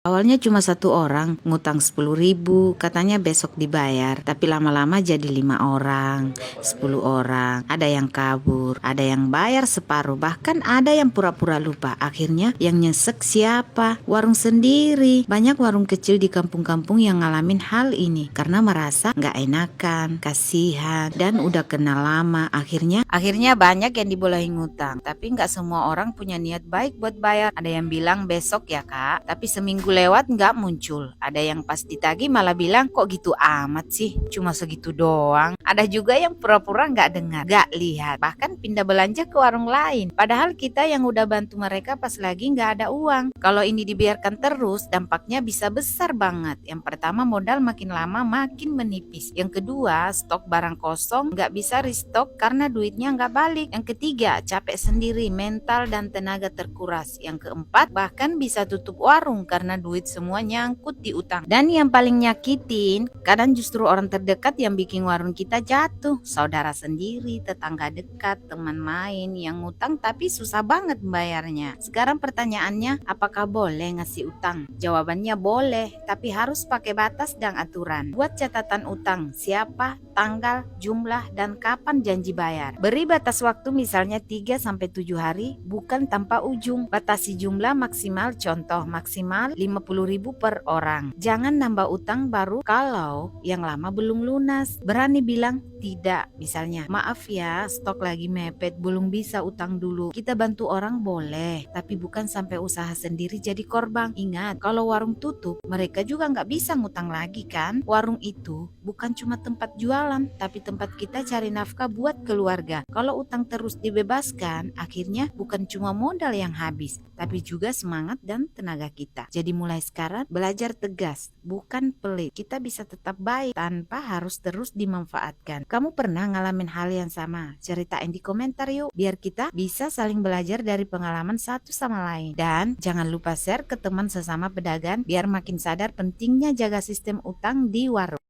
Awalnya cuma satu orang ngutang 10.000, katanya besok dibayar. Tapi lama-lama jadi 5 orang, 10 orang. Ada yang kabur, ada yang bayar separuh, bahkan ada yang pura-pura lupa. Akhirnya yang nyesek siapa? Warung sendiri. Banyak warung kecil di kampung-kampung yang ngalamin hal ini karena merasa nggak enakan, kasihan, dan udah kenal lama. Akhirnya banyak yang dibolehin ngutang. Tapi nggak semua orang punya niat baik buat bayar. Ada yang bilang besok ya kak, tapi seminggu lewat nggak muncul. Ada yang pas ditagih malah bilang kok gitu amat sih, cuma segitu doang. Ada juga yang pura-pura nggak dengar, nggak lihat, bahkan pindah belanja ke warung lain. Padahal kita yang udah bantu mereka pas lagi nggak ada uang. Kalau ini dibiarkan terus, dampaknya bisa besar banget. Yang pertama, modal makin lama makin menipis. Yang kedua, stok barang kosong nggak bisa restock karena duitnya nggak balik. Yang ketiga, capek sendiri, mental dan tenaga terkuras. Yang keempat, bahkan bisa tutup warung karena duit semua nyangkut di utang. Dan yang paling nyakitin, kadang justru orang terdekat yang bikin warung kita jatuh. Saudara sendiri, tetangga dekat, teman main yang ngutang tapi susah banget bayarnya. Sekarang pertanyaannya, apakah boleh ngasih utang? Jawabannya boleh, tapi harus pakai batas dan aturan. Buat catatan utang, siapa, tanggal, jumlah, dan kapan janji bayar. Beri batas waktu misalnya 3-7 hari, bukan tanpa ujung. Batasi jumlah maksimal, contoh maksimal 50.000 per orang. Jangan nambah utang baru kalau yang lama belum lunas. Berani bilang tidak, misalnya maaf ya, stok lagi mepet, belum bisa utang dulu. Kita bantu orang boleh, tapi bukan sampai usaha sendiri jadi korban. Ingat, kalau warung tutup, mereka juga nggak bisa ngutang lagi kan. Warung itu bukan cuma tempat jualan, tapi tempat kita cari nafkah buat keluarga. Kalau utang terus dibebaskan, akhirnya bukan cuma modal yang habis, tapi juga semangat dan tenaga kita. Jadi mulai sekarang belajar tegas, bukan pelit. Kita bisa tetap baik tanpa harus terus dimanfaatkan. Kamu pernah ngalamin hal yang sama? Ceritain di komentar yuk, biar kita bisa saling belajar dari pengalaman satu sama lain. Dan jangan lupa share ke teman sesama pedagang biar makin sadar pentingnya jaga sistem utang di warung.